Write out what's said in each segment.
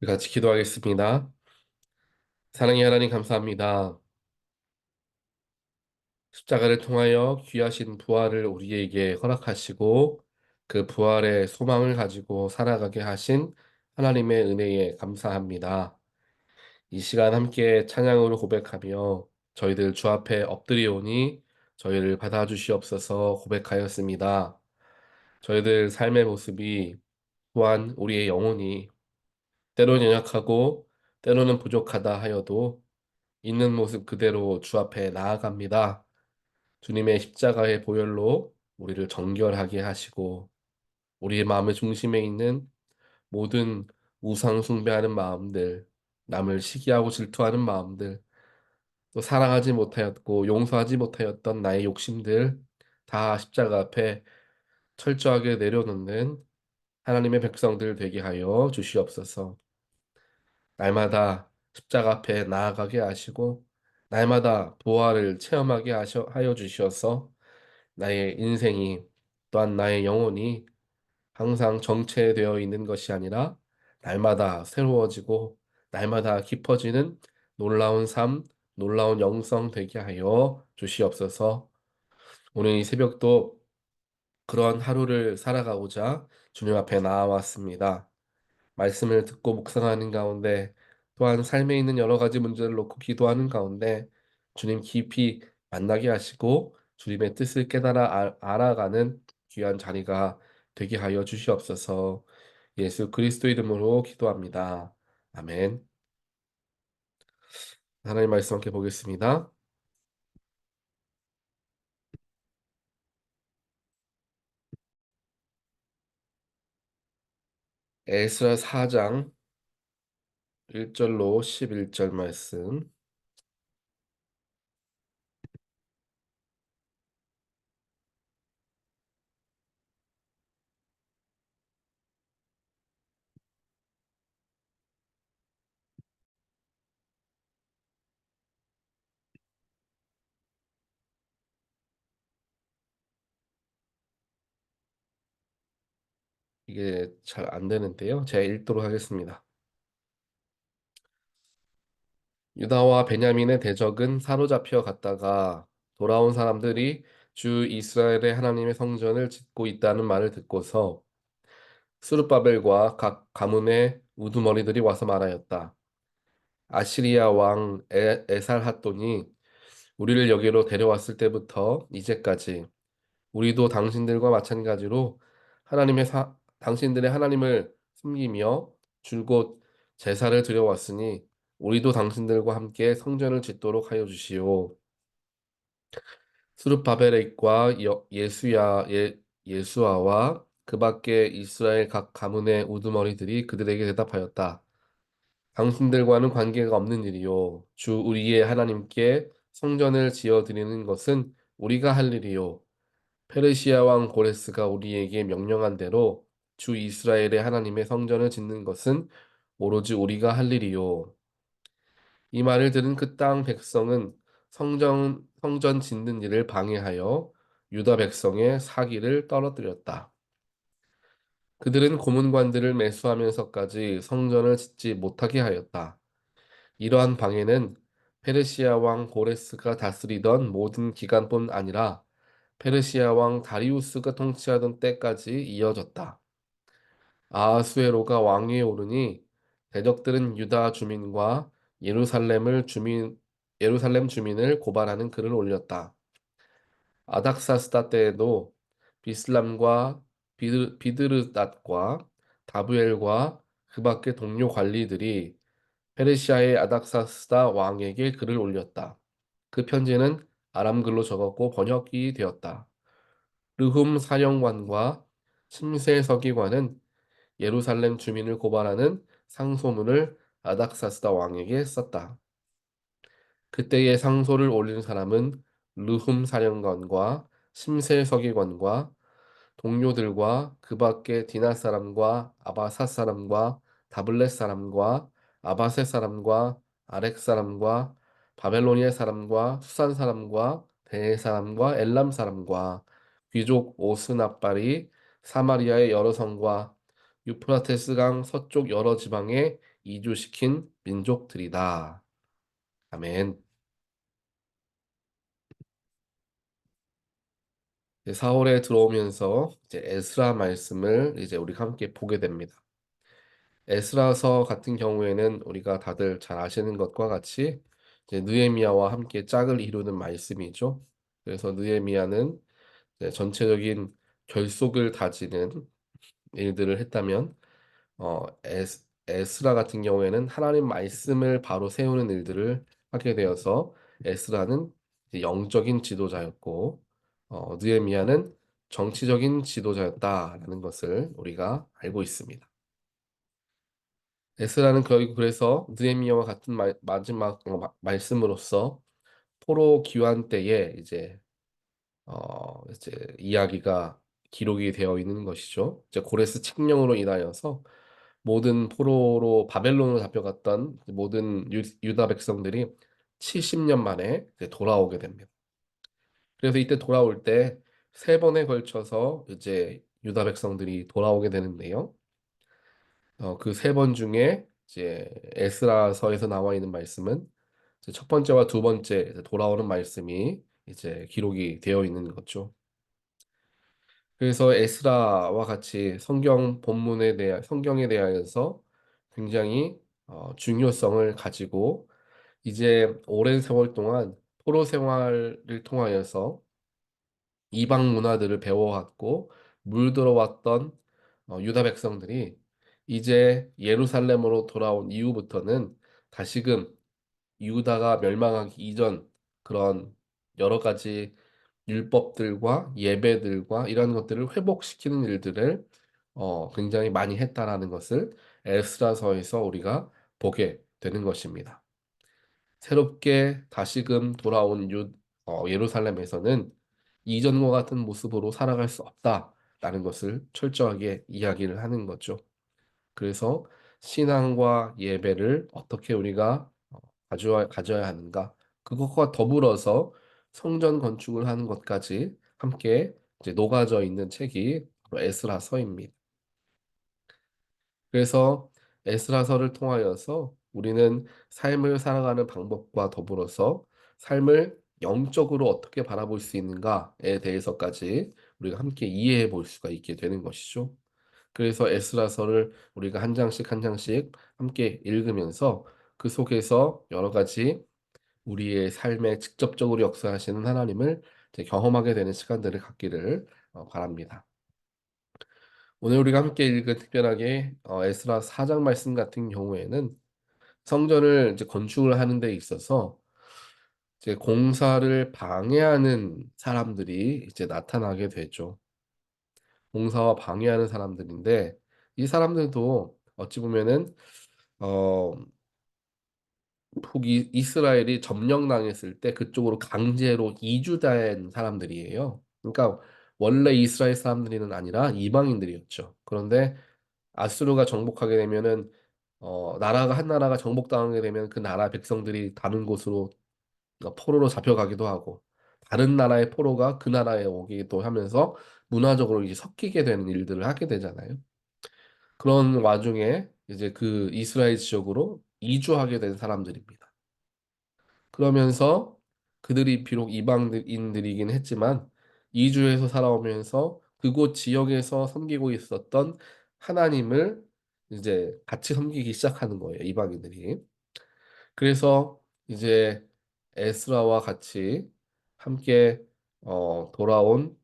같이 기도하겠습니다. 사랑의 하나님 감사합니다. 십자가를 통하여 귀하신 부활을 우리에게 허락하시고 그 부활의 소망을 가지고 살아가게 하신 하나님의 은혜에 감사합니다. 이 시간 함께 찬양으로 고백하며 저희들 주 앞에 엎드리오니 저희를 받아주시옵소서 고백하였습니다. 저희들 삶의 모습이 또한 우리의 영혼이 때로는 연약하고 때로는 부족하다 하여도 있는 모습 그대로 주 앞에 나아갑니다. 주님의 십자가의 보혈로 우리를 정결하게 하시고 우리의 마음의 중심에 있는 모든 우상 숭배하는 마음들, 남을 시기하고 질투하는 마음들, 또 사랑하지 못하였고 용서하지 못하였던 나의 욕심들 다 십자가 앞에 철저하게 내려놓는 하나님의 백성들 되게 하여 주시옵소서. 날마다 십자가 앞에 나아가게 하시고 날마다 부활을 체험하게 하여 주셔서 나의 인생이 또한 나의 영혼이 항상 정체되어 있는 것이 아니라 날마다 새로워지고 날마다 깊어지는 놀라운 삶, 놀라운 영성 되게 하여 주시옵소서. 오늘 이 새벽도 그런 하루를 살아가고자 주님 앞에 나와왔습니다. 말씀을 듣고 묵상하는 가운데 또한 삶에 있는 여러 가지 문제를 놓고 기도하는 가운데 주님 깊이 만나게 하시고 주님의 뜻을 깨달아 알아가는 귀한 자리가 되게 하여 주시옵소서. 예수 그리스도 이름으로 기도합니다. 아멘. 하나님 말씀 함께 보겠습니다. 에스라 4장 1절로 11절 말씀. 이게 잘 안 되는데요. 제가 읽도록 하겠습니다. 유다와 베냐민의 대적은 사로잡혀 갔다가 돌아온 사람들이 주 이스라엘의 하나님의 성전을 짓고 있다는 말을 듣고서 스룹바벨과 각 가문의 우두머리들이 와서 말하였다. 아시리아 왕 에살핫돈이 우리를 여기로 데려왔을 때부터 이제까지 우리도 당신들과 마찬가지로 당신들의 하나님을 숨기며 줄곧 제사를 드려왔으니 우리도 당신들과 함께 성전을 짓도록 하여 주시오. 수룹바벨과 예수아와 그 밖에 이스라엘 각 가문의 우두머리들이 그들에게 대답하였다. 당신들과는 관계가 없는 일이요. 주 우리의 하나님께 성전을 지어 드리는 것은 우리가 할 일이요. 페르시아 왕 고레스가 우리에게 명령한 대로 주 이스라엘의 하나님의 성전을 짓는 것은 오로지 우리가 할 일이요. 이 말을 들은 그 땅 백성은 성전 짓는 일을 방해하여 유다 백성의 사기를 떨어뜨렸다. 그들은 고문관들을 매수하면서까지 성전을 짓지 못하게 하였다. 이러한 방해는 페르시아 왕 고레스가 다스리던 모든 기간뿐 아니라 페르시아 왕 다리우스가 통치하던 때까지 이어졌다. 아하수에로가 왕위에 오르니 대적들은 유다 주민과 예루살렘 주민을 고발하는 글을 올렸다. 아닥사스다 때에도 비슬람과 비드르닷과 다부엘과 그 밖의 동료 관리들이 페르시아의 아닥사스다 왕에게 글을 올렸다. 그 편지는 아람글로 적었고 번역이 되었다. 르훔 사령관과 심세 서기관은 예루살렘 주민을 고발하는 상소문을 아닥사스다 왕에게 썼다. 그때의 상소를 올린 사람은 르훔 사령관과 심세 서기관과 동료들과 그 밖에 디나 사람과 아바사 사람과 다블렛 사람과 아바세 사람과 아렉 사람과 바벨로니아 사람과 수산 사람과 대 사람과 엘람 사람과 귀족 오스나발이 사마리아의 여러 성과 유프라테스강 서쪽 여러 지방에 이주시킨 민족들이다. 아멘. 이제 4월에 들어오면서 이제 에스라 말씀을 이제 우리가 함께 보게 됩니다. 에스라서 같은 경우에는 우리가 다들 잘 아시는 것과 같이 이제 느헤미야와 함께 짝을 이루는 말씀이죠. 그래서 느헤미야는 이제 전체적인 결속을 다지는 일들을 했다면 에스라 같은 경우에는 하나님 말씀을 바로 세우는 일들을 하게 되어서 에스라는 이제 영적인 지도자였고 느헤미야는 정치적인 지도자였다라는 것을 우리가 알고 있습니다. 에스라는 결국 그래서 느헤미야와 같은 마지막 말씀으로써 포로 귀환 때에 이제 이야기가 기록이 되어 있는 것이죠. 이제 고레스 칙령으로 인하여서 모든 포로로 바벨론으로 잡혀갔던 모든 유다 백성들이 70년 만에 이제 돌아오게 됩니다. 그래서 이때 돌아올 때 세 번에 걸쳐서 이제 유다 백성들이 돌아오게 되는데요. 그 세 번 중에 이제 에스라서에서 나와 있는 말씀은 이제 첫 번째와 두 번째 이제 돌아오는 말씀이 이제 기록이 되어 있는 거죠. 그래서 에스라와 같이 성경 본문에 대한 성경에 대하여서 굉장히 중요성을 가지고 이제 오랜 세월 동안 포로 생활을 통하여서 이방 문화들을 배워왔고 물들어왔던 유다 백성들이 이제 예루살렘으로 돌아온 이후부터는 다시금 유다가 멸망하기 이전 그런 여러 가지 율법들과 예배들과 이런 것들을 회복시키는 일들을 굉장히 많이 했다라는 것을 에스라서에서 우리가 보게 되는 것입니다. 새롭게 다시금 돌아온 예루살렘에서는 이전과 같은 모습으로 살아갈 수 없다라는 것을 철저하게 이야기를 하는 거죠. 그래서 신앙과 예배를 어떻게 우리가 가져야 하는가? 그것과 더불어서 성전 건축을 하는 것까지 함께 이제 녹아져 있는 책이 바로 에스라서입니다. 그래서 에스라서를 통하여서 우리는 삶을 살아가는 방법과 더불어서 삶을 영적으로 어떻게 바라볼 수 있는가에 대해서까지 우리가 함께 이해해 볼 수가 있게 되는 것이죠. 그래서 에스라서를 우리가 한 장씩 한 장씩 함께 읽으면서 그 속에서 여러 가지 우리의 삶에 직접적으로 역사하시는 하나님을 이제 경험하게 되는 시간들을 갖기를 바랍니다. 오늘 우리가 함께 읽은 특별하게 에스라 4장 말씀 같은 경우에는 성전을 이제 건축을 하는 데 있어서 이제 공사를 방해하는 사람들이 이제 나타나게 되죠. 공사와 방해하는 사람들인데 이 사람들도 어찌 보면은 어 이스라엘이 점령당했을 때 그쪽으로 강제로 이주된 사람들이에요. 그러니까 원래 이스라엘 사람들이 아니라 이방인들이었죠. 그런데 아수르가 정복하게 되면은 나라가 한 나라가 정복당하게 되면 그 나라 백성들이 다른 곳으로 포로로 잡혀가기도 하고 다른 나라의 포로가 그 나라에 오기도 하면서 문화적으로 이제 섞이게 되는 일들을 하게 되잖아요. 그런 와중에 이제 그 이스라엘 지역으로 이주하게 된 사람들입니다. 그러면서 그들이 비록 이방인들이긴 했지만 이주해서 살아오면서 그곳 지역에서 섬기고 있었던 하나님을 이제 같이 섬기기 시작하는 거예요, 이방인들이. 그래서 이제 에스라와 같이 함께 돌아온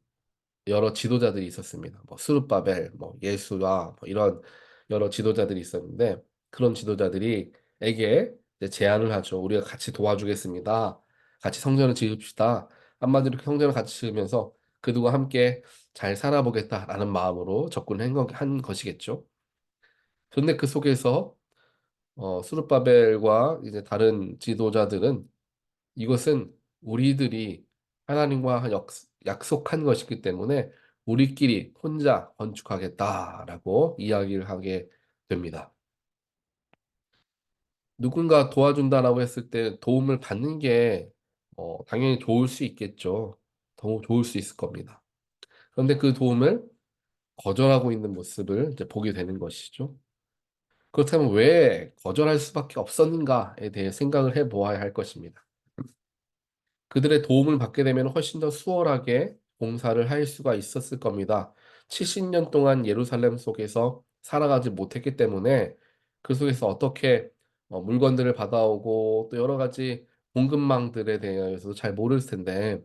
여러 지도자들이 있었습니다. 뭐 스룹바벨, 뭐 예수와 뭐 이런 여러 지도자들이 있었는데 그런 지도자들이 에게 이제 제안을 하죠. 우리가 같이 도와주겠습니다. 같이 성전을 지읍시다. 한마디로 성전을 같이 지으면서 그들과 함께 잘 살아보겠다라는 마음으로 접근한 한 것이겠죠. 그런데 그 속에서 스룹바벨과 이제 다른 지도자들은 이것은 우리들이 하나님과 약속한 것이기 때문에 우리끼리 혼자 건축하겠다라고 이야기를 하게 됩니다. 누군가 도와준다라고 했을 때 도움을 받는 게 당연히 좋을 수 있겠죠. 더 좋을 수 있을 겁니다. 그런데 그 도움을 거절하고 있는 모습을 이제 보게 되는 것이죠. 그렇다면 왜 거절할 수밖에 없었는가에 대해 생각을 해보아야 할 것입니다. 그들의 도움을 받게 되면 훨씬 더 수월하게 봉사를 할 수가 있었을 겁니다. 70년 동안 예루살렘 속에서 살아가지 못했기 때문에 그 속에서 어떻게 물건들을 받아오고 또 여러 가지 공급망들에 대해서도 잘 모를 텐데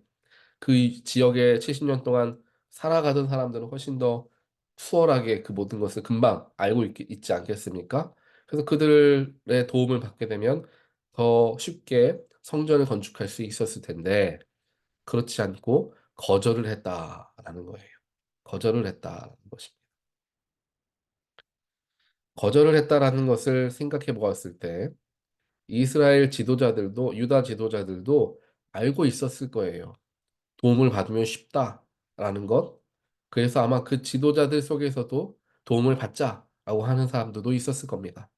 그 지역에 70년 동안 살아가던 사람들은 훨씬 더 수월하게 그 모든 것을 금방 알고 있지 않겠습니까? 그래서 그들의 도움을 받게 되면 더 쉽게 성전을 건축할 수 있었을 텐데 그렇지 않고 거절을 했다라는 거예요. 거절을 했다는 것입니다. 거절을 했다라는 것을 생각해 보았을 때 이스라엘 지도자들도 유다 지도자들도 알고 있었을 거예요. 도움을 받으면 쉽다라는 것. 그래서 아마 그 지도자들 속에서도 도움을 받자라고 하는 사람들도 있었을 겁니다.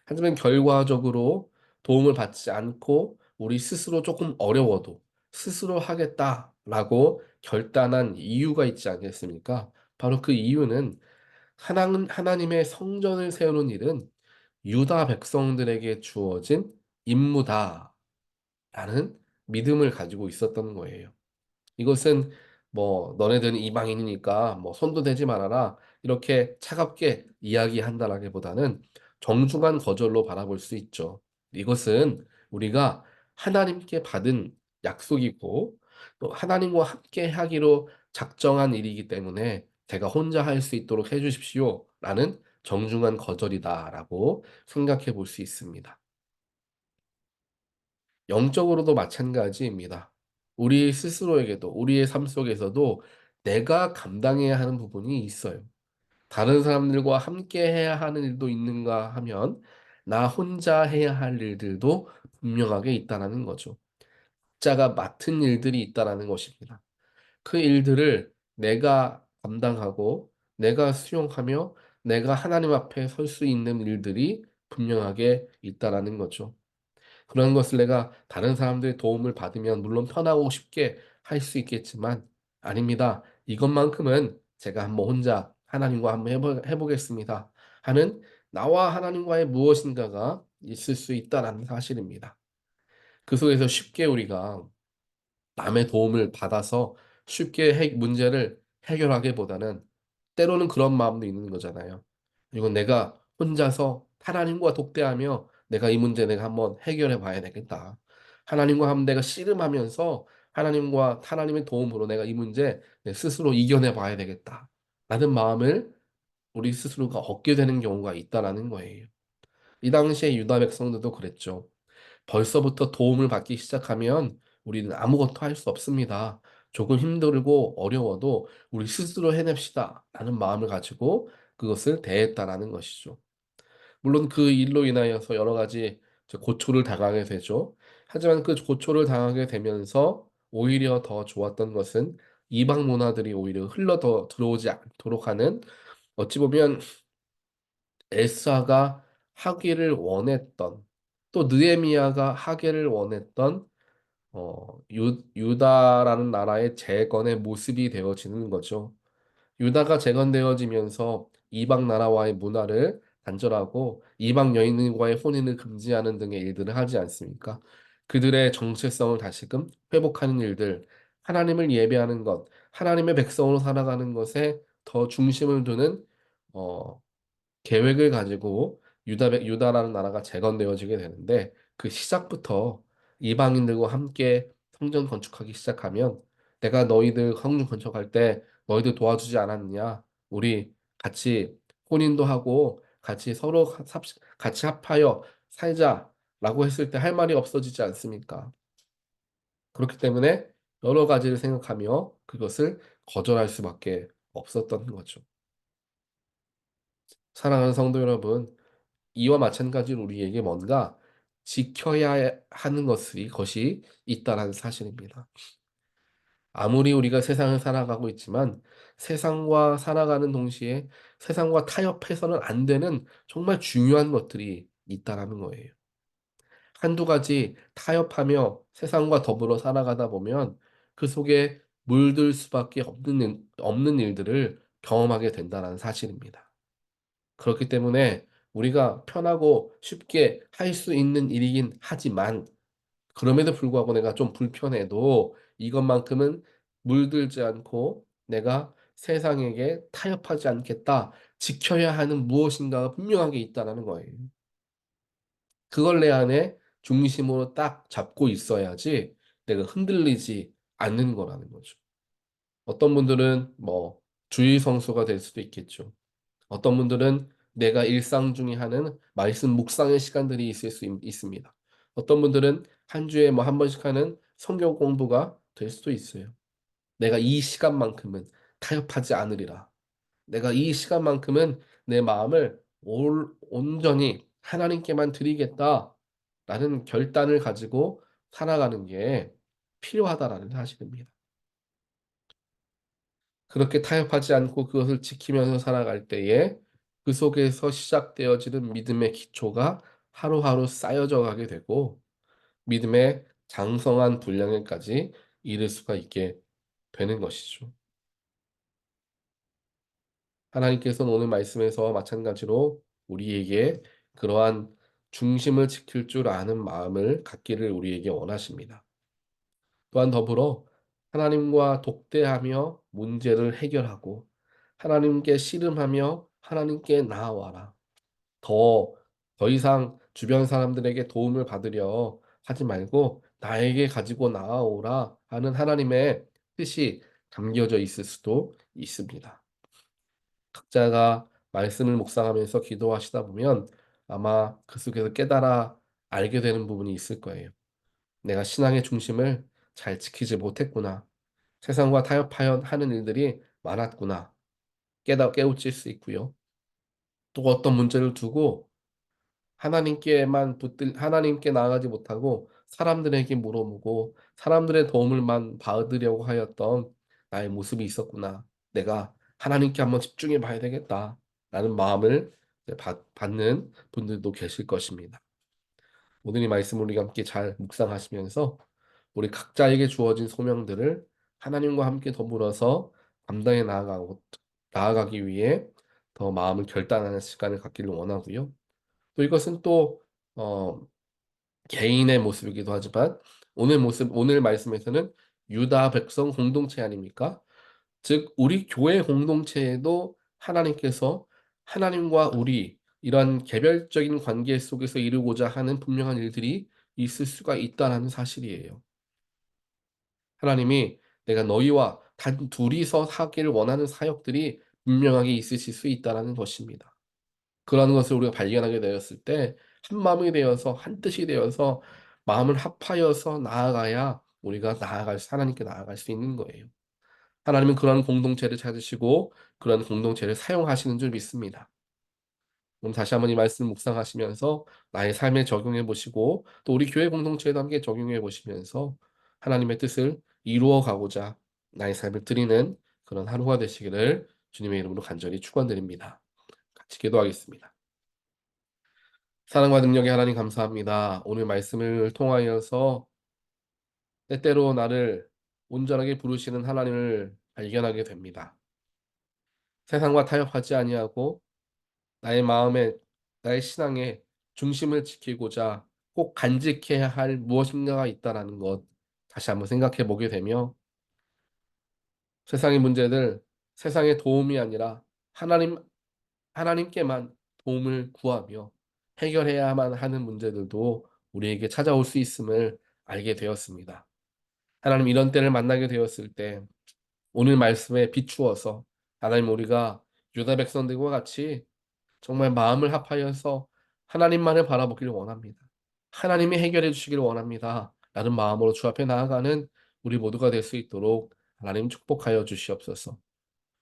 하지만 결과적으로 도움을 받지 않고 우리 스스로 조금 어려워도 스스로 하겠다라고 결단한 이유가 있지 않겠습니까? 바로 그 이유는 하나님의 성전을 세우는 일은 유다 백성들에게 주어진 임무다라는 믿음을 가지고 있었던 거예요. 이것은 뭐 너네들은 이방인이니까 뭐 손도 대지 말아라 이렇게 차갑게 이야기한다라기보다는 정중한 거절로 바라볼 수 있죠. 이것은 우리가 하나님께 받은 약속이고 또 하나님과 함께 하기로 작정한 일이기 때문에 제가 혼자 할 수 있도록 해주십시오라는 정중한 거절이다라고 생각해 볼 수 있습니다. 영적으로도 마찬가지입니다. 우리 스스로에게도, 우리의 삶 속에서도 내가 감당해야 하는 부분이 있어요. 다른 사람들과 함께 해야 하는 일도 있는가 하면, 나 혼자 해야 할 일들도 분명하게 있다라는 거죠. 자가 맡은 일들이 있다라는 것입니다. 그 일들을 내가 감당하고, 내가 수용하며, 내가 하나님 앞에 설 수 있는 일들이 분명하게 있다라는 거죠. 그런 것을 내가 다른 사람들의 도움을 받으면 물론 편하고 쉽게 할 수 있겠지만 아닙니다. 이것만큼은 제가 한번 혼자 하나님과 한번 해보겠습니다. 하는 나와 하나님과의 무엇인가가 있을 수 있다는 사실입니다. 그 속에서 쉽게 우리가 남의 도움을 받아서 쉽게 문제를 해결하기보다는 때로는 그런 마음도 있는 거잖아요. 이건 내가 혼자서 하나님과 독대하며 내가 이 문제 내가 한번 해결해 봐야 되겠다. 하나님과 한번 내가 씨름하면서 하나님과 하나님의 도움으로 내가 이 문제 내 스스로 이겨내 봐야 되겠다. 라는 마음을 우리 스스로가 얻게 되는 경우가 있다라는 거예요. 이 당시에 유다 백성들도 그랬죠. 벌써부터 도움을 받기 시작하면 우리는 아무것도 할 수 없습니다. 조금 힘들고 어려워도 우리 스스로 해냅시다. 라는 마음을 가지고 그것을 대했다라는 것이죠. 물론 그 일로 인하여서 여러 가지 고초를 당하게 되죠. 하지만 그 고초를 당하게 되면서 오히려 더 좋았던 것은 이방 문화들이 오히려 흘러 더 들어오지 않도록 하는 어찌 보면 에스아가 하기를 원했던 또 느헤미야가 하기를 원했던 유다라는 나라의 재건의 모습이 되어지는 거죠. 유다가 재건되어지면서 이방 나라와의 문화를 단절하고 이방 여인과의 혼인을 금지하는 등의 일들을 하지 않습니까? 그들의 정체성을 다시금 회복하는 일들, 하나님을 예배하는 것, 하나님의 백성으로 살아가는 것에 더 중심을 두는 어, 계획을 가지고 유다라는 나라가 재건되어지게 되는데 그 시작부터 이방인들과 함께 성전 건축하기 시작하면 내가 너희들 성전 건축할 때 너희들 도와주지 않았느냐? 우리 같이 혼인도 하고 같이 서로 같이 합하여 살자라고 했을 때 할 말이 없어지지 않습니까? 그렇기 때문에 여러 가지를 생각하며 그것을 거절할 수밖에 없었던 거죠. 사랑하는 성도 여러분, 이와 마찬가지로 우리에게 뭔가 지켜야 하는 것이 있다는 사실입니다. 아무리 우리가 세상을 살아가고 있지만 세상과 살아가는 동시에 세상과 타협해서는 안 되는 정말 중요한 것들이 있다라는 거예요. 한두 가지 타협하며 세상과 더불어 살아가다 보면 그 속에 물들 수밖에 없는 일들을 경험하게 된다는 사실입니다. 그렇기 때문에 우리가 편하고 쉽게 할 수 있는 일이긴 하지만 그럼에도 불구하고 내가 좀 불편해도 이것만큼은 물들지 않고 내가 세상에게 타협하지 않겠다. 지켜야 하는 무엇인가가 분명하게 있다는 거예요. 그걸 내 안에 중심으로 딱 잡고 있어야지 내가 흔들리지 않는 거라는 거죠. 어떤 분들은 뭐 주의 성수가 될 수도 있겠죠. 어떤 분들은 내가 일상 중에 하는 말씀 묵상의 시간들이 있을 수 있습니다. 어떤 분들은 한 주에 뭐 한 번씩 하는 성경 공부가 될 수도 있어요. 내가 이 시간만큼은 타협하지 않으리라. 내가 이 시간만큼은 내 마음을 온전히 하나님께만 드리겠다. 라는 결단을 가지고 살아가는 게 필요하다라는 사실입니다. 그렇게 타협하지 않고 그것을 지키면서 살아갈 때에 그 속에서 시작되어지는 믿음의 기초가 하루하루 쌓여져 가게 되고 믿음의 장성한 분량에까지 이를 수가 있게 되는 것이죠. 하나님께서는 오늘 말씀에서 마찬가지로 우리에게 그러한 중심을 지킬 줄 아는 마음을 갖기를 우리에게 원하십니다. 또한 더불어 하나님과 독대하며 문제를 해결하고 하나님께 씨름하며 하나님께 나아와라. 더, 더 이상 주변 사람들에게 도움을 받으려 하지 말고 나에게 가지고 나아오라 하는 하나님의 뜻이 담겨져 있을 수도 있습니다. 각자가 말씀을 묵상하면서 기도하시다 보면 아마 그 속에서 깨달아 알게 되는 부분이 있을 거예요. 내가 신앙의 중심을 잘 지키지 못했구나. 세상과 타협하여 하는 일들이 많았구나. 깨우칠 수 있고요. 또 어떤 문제를 두고 하나님께 나아가지 못하고 사람들에게 물어보고 사람들의 도움을만 받으려고 하였던 나의 모습이 있었구나. 내가 하나님께 한번 집중해 봐야 되겠다. 라는 마음을 받는 분들도 계실 것입니다. 오늘 이 말씀을 우리가 함께 잘 묵상하시면서 우리 각자에게 주어진 소명들을 하나님과 함께 더불어서 감당해 나아가기 위해 더 마음을 결단하는 시간을 갖기를 원하고요. 또 이것은 또 어, 개인의 모습이기도 하지만 오늘 말씀에서는 유다 백성 공동체 아닙니까? 즉 우리 교회 공동체에도 하나님께서 하나님과 우리 이런 개별적인 관계 속에서 이루고자 하는 분명한 일들이 있을 수가 있다는 사실이에요. 하나님이 내가 너희와 단 둘이서 하기를 원하는 사역들이 분명하게 있으실 수 있다는 것입니다. 그러한 것을 우리가 발견하게 되었을 때 한 마음이 되어서 한 뜻이 되어서 마음을 합하여서 나아가야 우리가 하나님께 나아갈 수 있는 거예요. 하나님은 그러한 공동체를 찾으시고 그러한 공동체를 사용하시는 줄 믿습니다. 그럼 다시 한번 이 말씀 묵상하시면서 나의 삶에 적용해 보시고 또 우리 교회 공동체에도 함께 적용해 보시면서 하나님의 뜻을 이루어 가고자 나의 삶을 드리는 그런 하루가 되시기를 주님의 이름으로 간절히 축원드립니다. 같이 기도하겠습니다. 사랑과 능력의 하나님 감사합니다. 오늘 말씀을 통하여서 때때로 나를 온전하게 부르시는 하나님을 발견하게 됩니다. 세상과 타협하지 아니하고 나의 마음에 나의 신앙에 중심을 지키고자 꼭 간직해야 할 무엇인가가 있다라는 것 다시 한번 생각해 보게 되며 세상의 문제들 세상의 도움이 아니라 하나님 하나님께만 도움을 구하며 해결해야만 하는 문제들도 우리에게 찾아올 수 있음을 알게 되었습니다. 하나님 이런 때를 만나게 되었을 때 오늘 말씀에 비추어서 하나님 우리가 유다 백성들과 같이 정말 마음을 합하여서 하나님만을 바라보기를 원합니다. 하나님이 해결해 주시기를 원합니다. 라는 마음으로 주 앞에 나아가는 우리 모두가 될 수 있도록 하나님 축복하여 주시옵소서.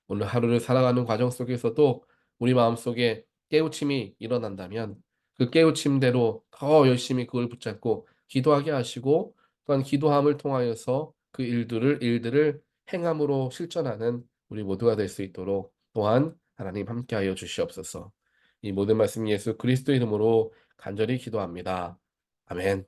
오늘 하루를 살아가는 과정 속에서도 우리 마음속에 깨우침이 일어난다면 그 깨우침대로 더 열심히 그걸 붙잡고 기도하게 하시고 또한 기도함을 통하여서 그 일들을 행함으로 실천하는 우리 모두가 될 수 있도록 또한 하나님 함께하여 주시옵소서. 이 모든 말씀 예수 그리스도 이름으로 간절히 기도합니다. 아멘.